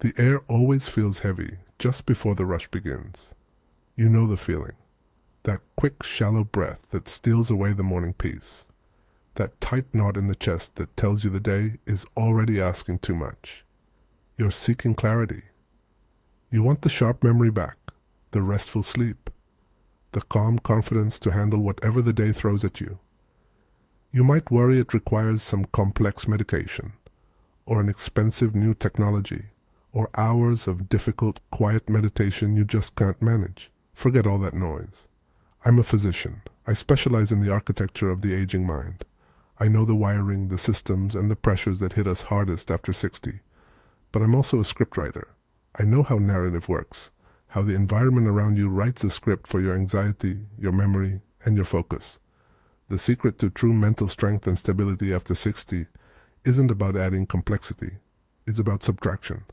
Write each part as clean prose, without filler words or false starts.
The air always feels heavy just before the rush begins. You know the feeling. That quick, shallow breath that steals away the morning peace. That tight knot in the chest that tells you the day is already asking too much. You're seeking clarity. You want the sharp memory back, the restful sleep, the calm confidence to handle whatever the day throws at you. You might worry it requires some complex medication, or an expensive new technology, or hours of difficult, quiet meditation you just can't manage. Forget all that noise. I'm a physician. I specialize in the architecture of the aging mind. I know the wiring, the systems, and the pressures that hit us hardest after 60. But I'm also a scriptwriter. I know how narrative works, how the environment around you writes a script for your anxiety, your memory, and your focus. The secret to true mental strength and stability after 60 isn't about adding complexity. It's about subtraction.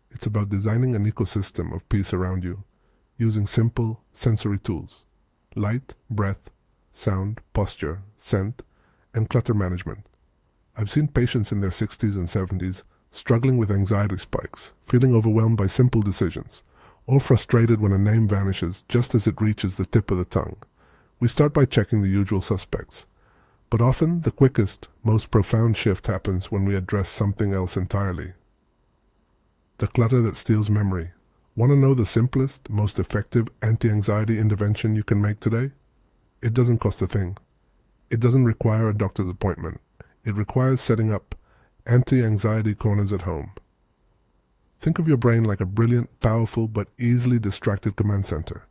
It's about designing an ecosystem of peace around you, using simple sensory tools: light, breath, sound, posture, scent, and clutter management. I've seen patients in their 60s and 70s struggling with anxiety spikes, feeling overwhelmed by simple decisions, or frustrated when a name vanishes just as it reaches the tip of the tongue. We start by checking the usual suspects, but often the quickest, most profound shift happens when we address something else entirely. The clutter that steals memory. Want to know the simplest, most effective anti-anxiety intervention you can make today? It doesn't cost a thing. It doesn't require a doctor's appointment. It requires setting up anti-anxiety corners at home. Think of your brain like a brilliant, powerful, but easily distracted command center.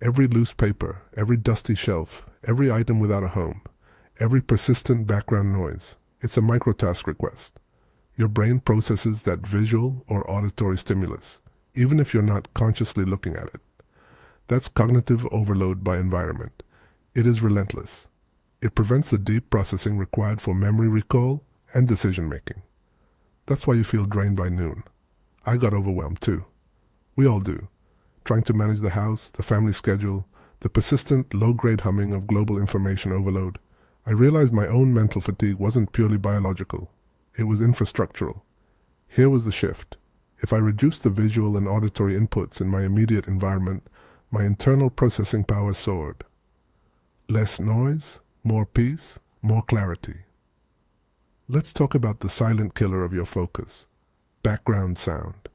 Every loose paper, every dusty shelf, every item without a home, every persistent background noise. It's a microtask request. Your brain processes that visual or auditory stimulus, even if you're not consciously looking at it. That's cognitive overload by environment. It is relentless. It prevents the deep processing required for memory recall and decision-making. That's why you feel drained by noon. I got overwhelmed too. We all do. Trying to manage the house, the family schedule, the persistent low-grade humming of global information overload. I realized my own mental fatigue wasn't purely biological. It was infrastructural. Here was the shift. If I reduced the visual and auditory inputs in my immediate environment, my internal processing power soared. Less noise, more peace, more clarity. Let's talk about the silent killer of your focus: background sound.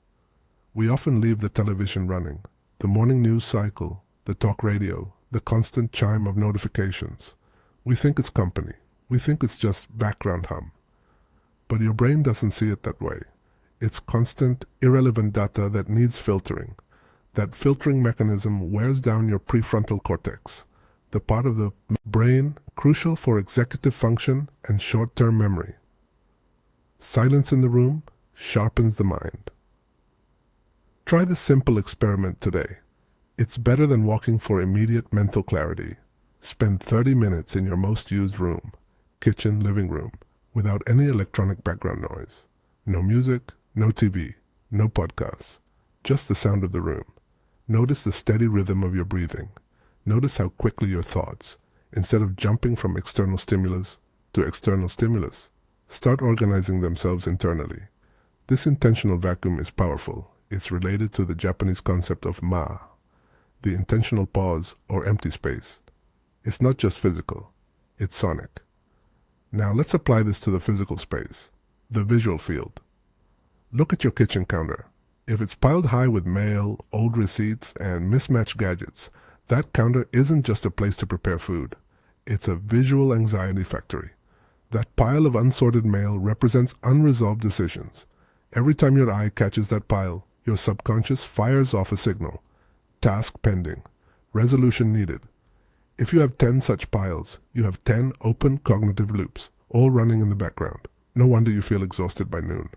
We often leave the television running, the morning news cycle, the talk radio, the constant chime of notifications. We think it's company. We think it's just background hum. But your brain doesn't see it that way. It's constant, irrelevant data that needs filtering. That filtering mechanism wears down your prefrontal cortex, the part of the brain crucial for executive function and short-term memory. Silence in the room sharpens the mind. Try this simple experiment today. It's better than walking for immediate mental clarity. Spend 30 minutes in your most used room, kitchen, living room, without any electronic background noise. No music, no TV, no podcasts, just the sound of the room. Notice the steady rhythm of your breathing. Notice how quickly your thoughts, instead of jumping from external stimulus to external stimulus, start organizing themselves internally. This intentional vacuum is powerful. It's related to the Japanese concept of ma, the intentional pause or empty space. It's not just physical, it's sonic. Now let's apply this to the physical space, the visual field. Look at your kitchen counter. If it's piled high with mail, old receipts, and mismatched gadgets, that counter isn't just a place to prepare food. It's a visual anxiety factory. That pile of unsorted mail represents unresolved decisions. Every time your eye catches that pile, your subconscious fires off a signal. Task pending. Resolution needed. If you have 10 such piles, you have 10 open cognitive loops, all running in the background. No wonder you feel exhausted by noon.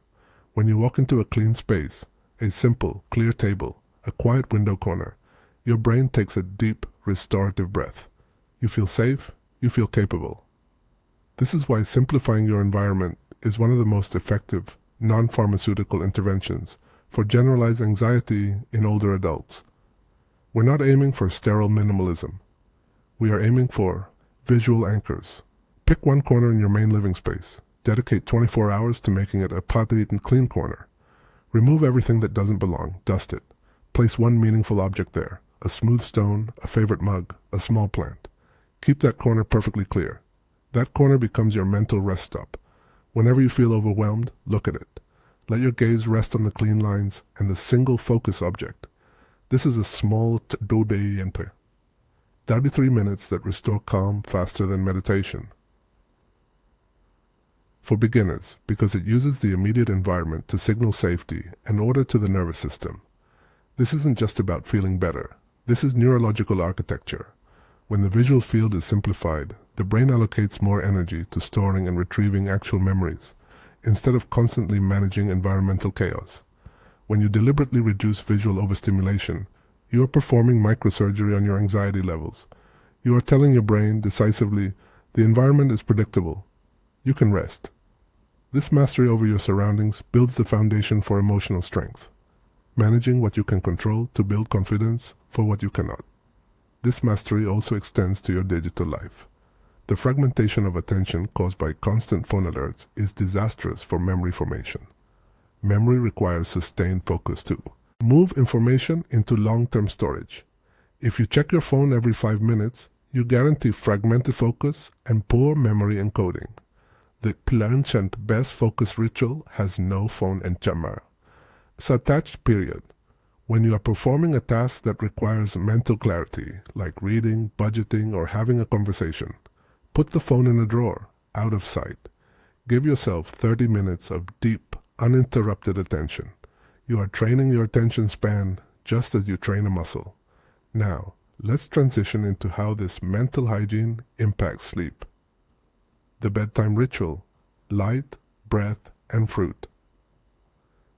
When you walk into a clean space, a simple, clear table, a quiet window corner, your brain takes a deep, restorative breath. You feel safe, you feel capable. This is why simplifying your environment is one of the most effective, non-pharmaceutical interventions for generalized anxiety in older adults. We're not aiming for sterile minimalism. We are aiming for visual anchors. Pick one corner in your main living space. Dedicate 24 hours to making it a potty and clean corner. Remove everything that doesn't belong, dust it. Place one meaningful object there, a smooth stone, a favorite mug, a small plant. Keep that corner perfectly clear. That corner becomes your mental rest stop. Whenever you feel overwhelmed, look at it. Let your gaze rest on the clean lines and the single focus object. This is a small dobeyente. 33 minutes that restore calm faster than meditation. For beginners, because it uses the immediate environment to signal safety and order to the nervous system. This isn't just about feeling better. This is neurological architecture. When the visual field is simplified, the brain allocates more energy to storing and retrieving actual memories, instead of constantly managing environmental chaos. When you deliberately reduce visual overstimulation, you are performing microsurgery on your anxiety levels. You are telling your brain decisively, the environment is predictable. You can rest. This mastery over your surroundings builds the foundation for emotional strength, managing what you can control to build confidence for what you cannot. This mastery also extends to your digital life. The fragmentation of attention caused by constant phone alerts is disastrous for memory formation. Memory requires sustained focus too. Move information into long-term storage. If you check your phone every 5 minutes, you guarantee fragmented focus and poor memory encoding. The plunchant best focus ritual has no phone enchammer. Attached period. When you are performing a task that requires mental clarity, like reading, budgeting, or having a conversation, put the phone in a drawer, out of sight. Give yourself 30 minutes of deep, uninterrupted attention. You are training your attention span just as you train a muscle. Now, let's transition into how this mental hygiene impacts sleep. The bedtime ritual: light, breath, and fruit.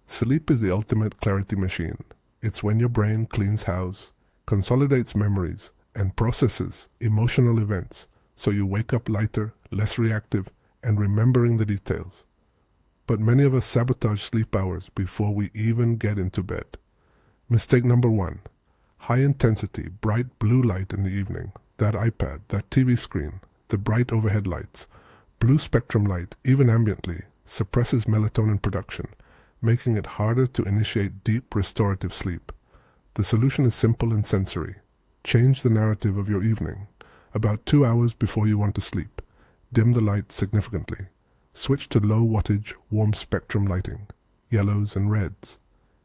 Sleep is the ultimate clarity machine. It's when your brain cleans house, consolidates memories, and processes emotional events, so you wake up lighter, less reactive, and remembering the details. But many of us sabotage sleep hours before we even get into bed. Mistake number 1. High-intensity, bright blue light in the evening. That iPad, that TV screen, the bright overhead lights. Blue spectrum light, even ambiently, suppresses melatonin production, making it harder to initiate deep restorative sleep. The solution is simple and sensory. Change the narrative of your evening. About 2 hours before you want to sleep, dim the light significantly. Switch to low wattage, warm spectrum lighting, yellows and reds.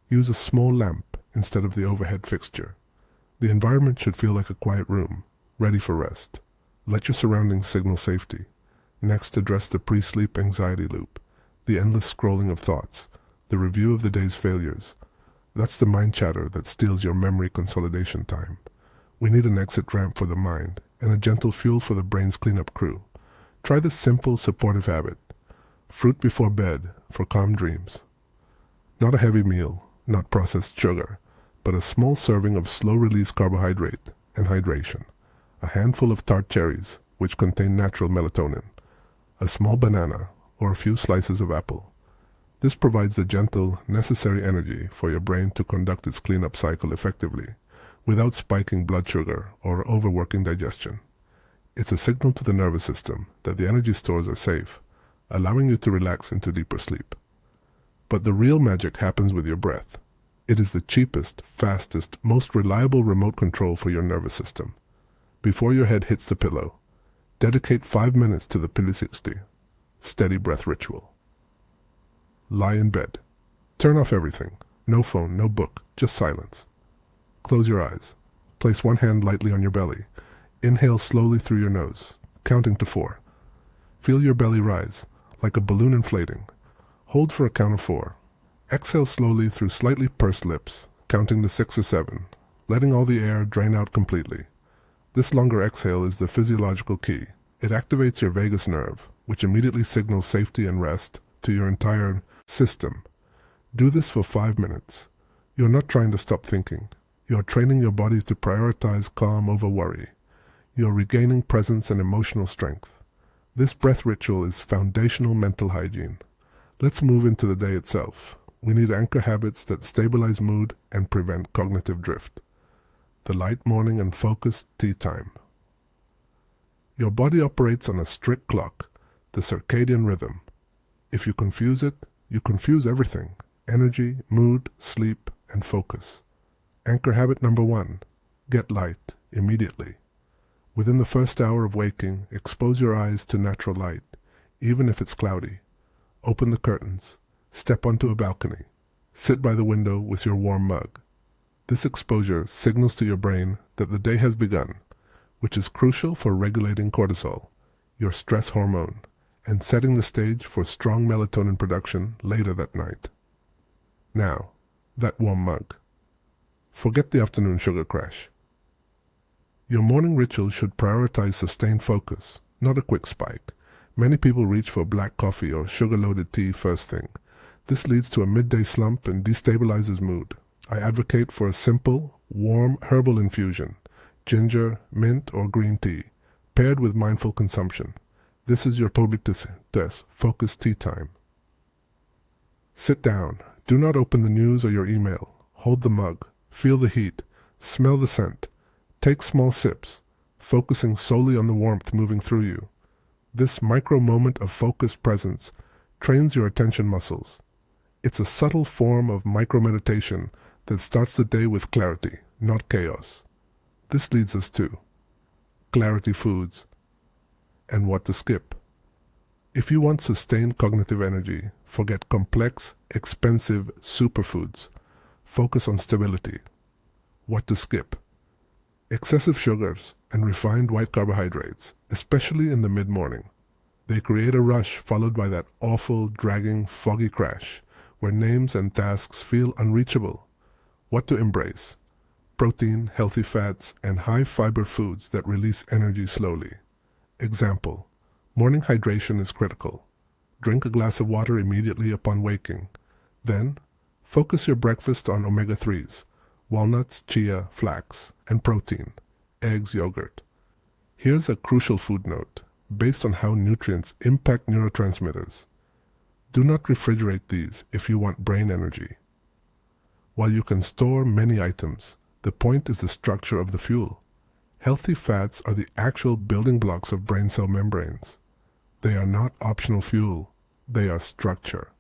Use a small lamp instead of the overhead fixture. The environment should feel like a quiet room, ready for rest. Let your surroundings signal safety. Next, address the pre-sleep anxiety loop, the endless scrolling of thoughts, the review of the day's failures. That's the mind chatter that steals your memory consolidation time. We need an exit ramp for the mind and a gentle fuel for the brain's cleanup crew. Try this simple, supportive habit. Fruit before bed for calm dreams. Not a heavy meal, not processed sugar, but a small serving of slow-release carbohydrate and hydration. A handful of tart cherries, which contain natural melatonin. A small banana or a few slices of apple. This provides the gentle, necessary energy for your brain to conduct its cleanup cycle effectively, without spiking blood sugar or overworking digestion. It's a signal to the nervous system that the energy stores are safe, allowing you to relax into deeper sleep. But the real magic happens with your breath. It is the cheapest, fastest, most reliable remote control for your nervous system. Before your head hits the pillow, dedicate 5 minutes to the Pilisixti, steady breath ritual. Lie in bed. Turn off everything. No phone, no book, just silence. Close your eyes. Place one hand lightly on your belly. Inhale slowly through your nose, counting to 4. Feel your belly rise, like a balloon inflating. Hold for a count of 4. Exhale slowly through slightly pursed lips, counting to 6 or 7, letting all the air drain out completely. This longer exhale is the physiological key. It activates your vagus nerve, which immediately signals safety and rest to your entire system. Do this for 5 minutes. You're not trying to stop thinking. You're training your body to prioritize calm over worry. You're regaining presence and emotional strength. This breath ritual is foundational mental hygiene. Let's move into the day itself. We need anchor habits that stabilize mood and prevent cognitive drift. The light morning and focused tea time. Your body operates on a strict clock, the circadian rhythm. If you confuse it, you confuse everything. energy, mood, sleep, and focus. Anchor habit number 1. Get light immediately. Within the first hour of waking, expose your eyes to natural light, even if it's cloudy. Open the curtains. Step onto a balcony. Sit by the window with your warm mug. This exposure signals to your brain that the day has begun, which is crucial for regulating cortisol, your stress hormone, and setting the stage for strong melatonin production later that night. Now, that warm mug. Forget the afternoon sugar crash. Your morning ritual should prioritize sustained focus, not a quick spike. Many people reach for black coffee or sugar-loaded tea first thing. This leads to a midday slump and destabilizes mood. I advocate for a simple, warm herbal infusion, ginger, mint, or green tea, paired with mindful consumption. This is your public test, focus tea time. Sit down. Do not open the news or your email. Hold the mug. Feel the heat. Smell the scent. Take small sips, focusing solely on the warmth moving through you. This micro moment of focused presence trains your attention muscles. It's a subtle form of micro-meditation that starts the day with clarity, not chaos. This leads us to clarity foods and what to skip. If you want sustained cognitive energy, forget complex, expensive superfoods. Focus on stability. What to skip. Excessive sugars and refined white carbohydrates, especially in the mid-morning. They create a rush followed by that awful, dragging, foggy crash where names and tasks feel unreachable. What to embrace. Protein, healthy fats, and high-fiber foods that release energy slowly. Example, morning hydration is critical. Drink a glass of water immediately upon waking. Then, focus your breakfast on omega-3s, walnuts, chia, flax, and protein, eggs, yogurt. Here's a crucial food note, based on how nutrients impact neurotransmitters. Do not refrigerate these if you want brain energy. While you can store many items, the point is the structure of the fuel. Healthy fats are the actual building blocks of brain cell membranes. They are not optional fuel, they are structure.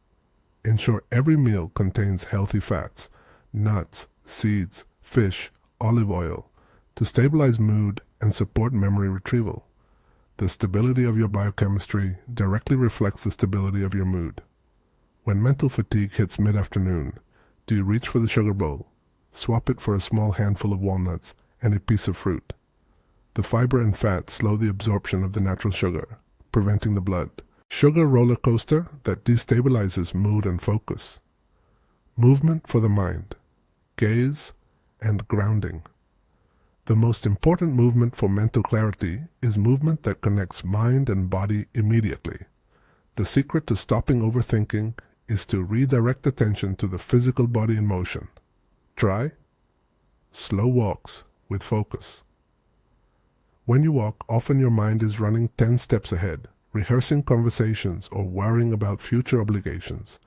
Ensure every meal contains healthy fats, nuts, seeds, fish, olive oil, to stabilize mood and support memory retrieval. The stability of your biochemistry directly reflects the stability of your mood. When mental fatigue hits mid-afternoon, do you reach for the sugar bowl? Swap it for a small handful of walnuts and a piece of fruit. The fiber and fat slow the absorption of the natural sugar, preventing the blood sugar roller coaster that destabilizes mood and focus. Movement for the mind, gaze, and grounding. The most important movement for mental clarity is movement that connects mind and body immediately. The secret to stopping overthinking is to redirect attention to the physical body in motion. Try slow walks with focus. When you walk, often your mind is running 10 steps ahead, rehearsing conversations or worrying about future obligations.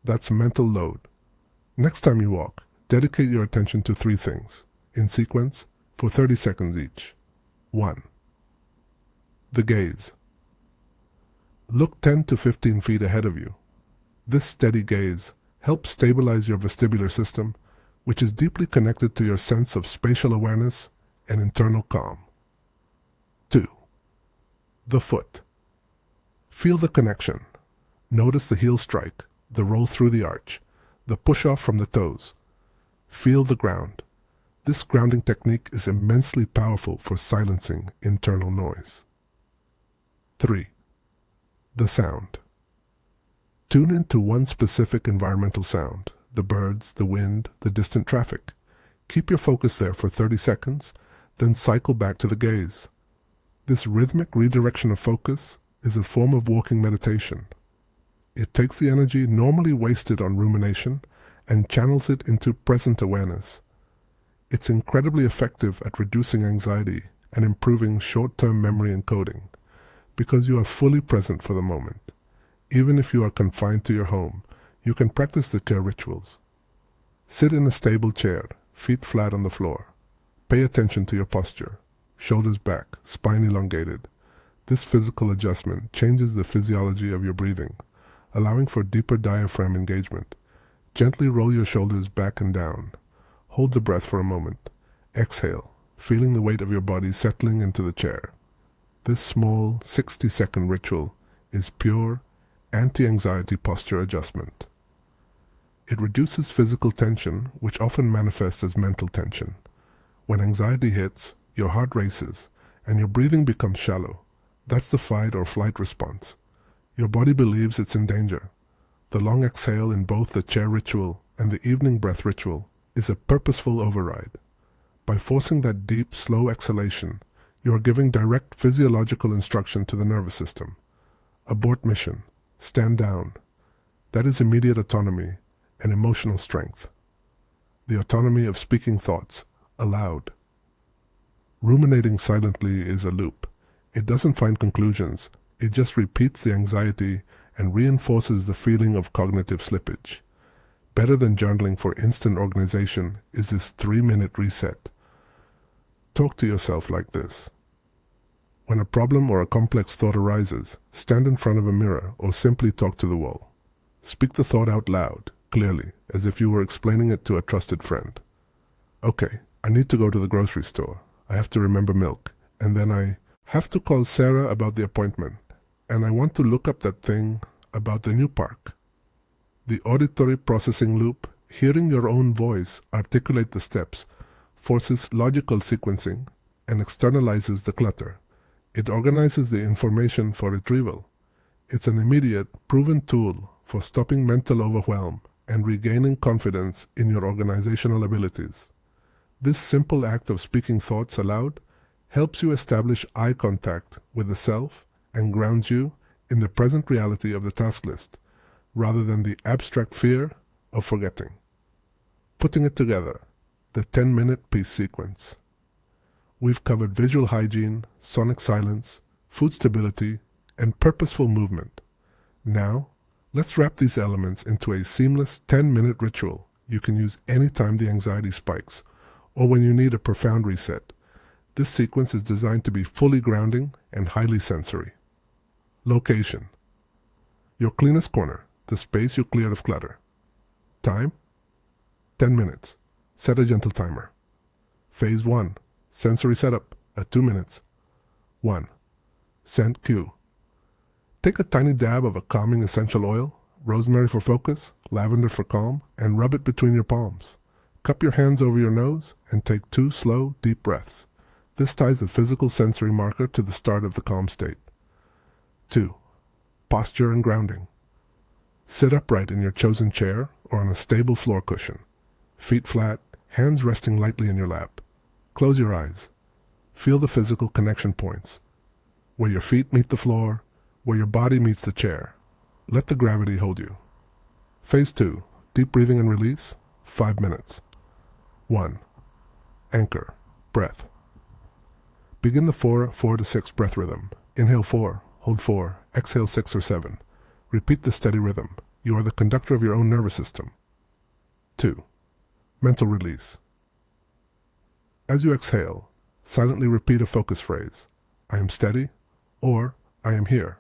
That's mental load. Next time you walk, dedicate your attention to 3 things, in sequence, for 30 seconds each. 1. The gaze. Look 10 to 15 feet ahead of you. This steady gaze helps stabilize your vestibular system, which is deeply connected to your sense of spatial awareness and internal calm. 2. The foot. Feel the connection. Notice the heel strike, the roll through the arch, the push-off from the toes. Feel the ground. This grounding technique is immensely powerful for silencing internal noise. 3. The sound. Tune into one specific environmental sound, the birds, the wind, the distant traffic. Keep your focus there for 30 seconds, then cycle back to the gaze. This rhythmic redirection of focus is a form of walking meditation. It takes the energy normally wasted on rumination and channels it into present awareness. It's incredibly effective at reducing anxiety and improving short-term memory encoding because you are fully present for the moment. Even if you are confined to your home, you can practice the chair rituals. Sit in a stable chair, feet flat on the floor. Pay attention to your posture, shoulders back, spine elongated. This physical adjustment changes the physiology of your breathing, allowing for deeper diaphragm engagement. Gently roll your shoulders back and down. Hold the breath for a moment. Exhale, feeling the weight of your body settling into the chair. This small 60-second ritual is pure anti-anxiety posture adjustment. It reduces physical tension, which often manifests as mental tension. When anxiety hits, your heart races and your breathing becomes shallow. That's the fight or flight response. Your body believes it's in danger. The long exhale in both the chair ritual and the evening breath ritual is a purposeful override. By forcing that deep, slow exhalation, you are giving direct physiological instruction to the nervous system. Abort mission. Stand down. That is immediate autonomy and emotional strength. The autonomy of speaking thoughts aloud. Ruminating silently is a loop. It doesn't find conclusions. It just repeats the anxiety and reinforces the feeling of cognitive slippage. Better than journaling for instant organization is this 3-minute reset. Talk to yourself like this. When a problem or a complex thought arises, stand in front of a mirror or simply talk to the wall. Speak the thought out loud, clearly, as if you were explaining it to a trusted friend. Okay, I need to go to the grocery store. I have to remember milk. And then I have to call Sarah about the appointment. And I want to look up that thing about the new park. The auditory processing loop, hearing your own voice articulate the steps, forces logical sequencing and externalizes the clutter. It organizes the information for retrieval. It's an immediate, proven tool for stopping mental overwhelm and regaining confidence in your organizational abilities. This simple act of speaking thoughts aloud helps you establish eye contact with the self and grounds you in the present reality of the task list, rather than the abstract fear of forgetting. Putting it together, the 10-minute piece sequence. We've covered visual hygiene, sonic silence, food stability, and purposeful movement. Now, let's wrap these elements into a seamless 10-minute ritual you can use anytime the anxiety spikes, or when you need a profound reset. This sequence is designed to be fully grounding and highly sensory. Location. Your cleanest corner, the space you cleared of clutter. Time? 10 minutes. Set a gentle timer. Phase 1. Sensory setup at 2 minutes. 1. Scent cue. Take a tiny dab of a calming essential oil, rosemary for focus, lavender for calm, and rub it between your palms. Cup your hands over your nose and take 2 slow, deep breaths. This ties a physical sensory marker to the start of the calm state. 2. Posture and grounding. Sit upright in your chosen chair or on a stable floor cushion. Feet flat, hands resting lightly in your lap. Close your eyes. Feel the physical connection points, where your feet meet the floor, where your body meets the chair. Let the gravity hold you. Phase 2. Deep breathing and release, 5 minutes. 1. Anchor, breath. Begin the 4 to 6 breath rhythm. Inhale 4, hold 4, exhale 6 or 7. Repeat the steady rhythm. You are the conductor of your own nervous system. 2. Mental release. As you exhale, silently repeat a focus phrase. I am steady, or I am here.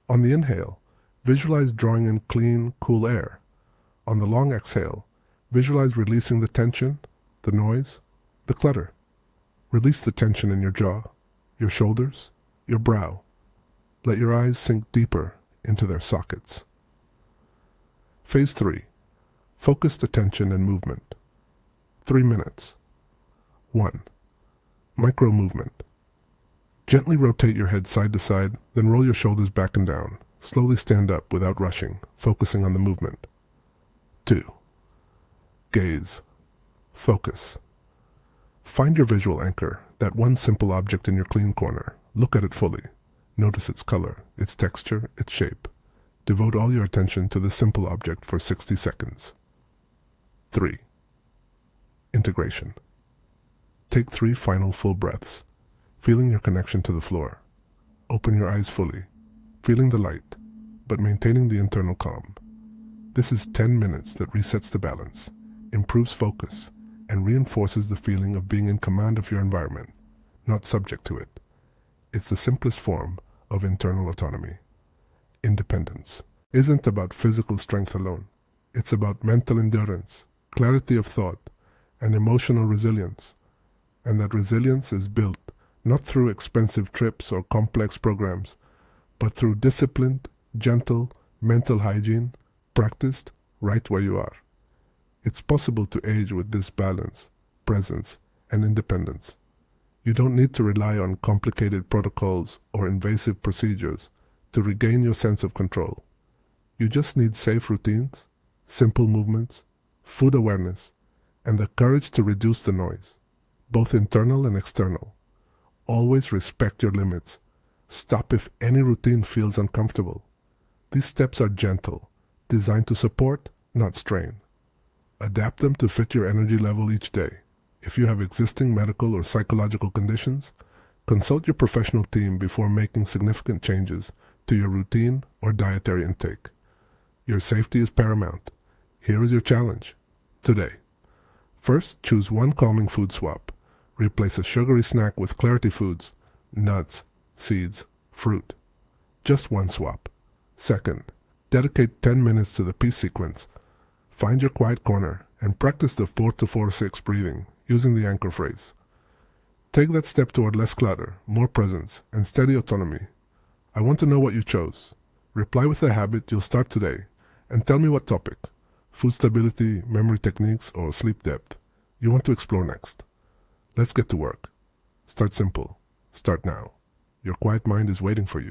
On the inhale, visualize drawing in clean, cool air. On the long exhale, visualize releasing the tension, the noise, the clutter. Release the tension in your jaw, your shoulders, your brow. Let your eyes sink deeper into their sockets. Phase 3. Focused attention and movement. 3 minutes. 1. Micro movement. Gently rotate your head side to side, then roll your shoulders back and down. Slowly stand up without rushing, focusing on the movement. 2. Gaze. Focus. Find your visual anchor, that one simple object in your clean corner. Look at it fully. Notice its color, its texture, its shape. Devote all your attention to this simple object for 60 seconds. 3. Integration. Take 3 final full breaths, feeling your connection to the floor. Open your eyes fully, feeling the light, but maintaining the internal calm. This is 10 minutes that resets the balance, improves focus, and reinforces the feeling of being in command of your environment, not subject to it. It's the simplest form of internal autonomy. Independence isn't about physical strength alone. It's about mental endurance, clarity of thought, and emotional resilience. And that resilience is built not through expensive trips or complex programs, but through disciplined, gentle mental hygiene practiced right where you are. It's possible to age with this balance, presence, and independence. You don't need to rely on complicated protocols or invasive procedures to regain your sense of control. You just need safe routines, simple movements, food awareness, and the courage to reduce the noise, both internal and external. Always respect your limits. Stop if any routine feels uncomfortable. These steps are gentle, designed to support, not strain. Adapt them to fit your energy level each day. If you have existing medical or psychological conditions, consult your professional team before making significant changes to your routine or dietary intake. Your safety is paramount. Here is your challenge. Today. First, choose one calming food swap. Replace a sugary snack with clarity foods, nuts, seeds, fruit. Just one swap. Second, dedicate 10 minutes to the peace sequence. Find your quiet corner and practice the 4-4-6 breathing using the anchor phrase. Take that step toward less clutter, more presence, and steady autonomy. I want to know what you chose. Reply with a habit you'll start today, and tell me what topic, food stability, memory techniques, or sleep depth, you want to explore next. Let's get to work. Start simple. Start now. Your quiet mind is waiting for you.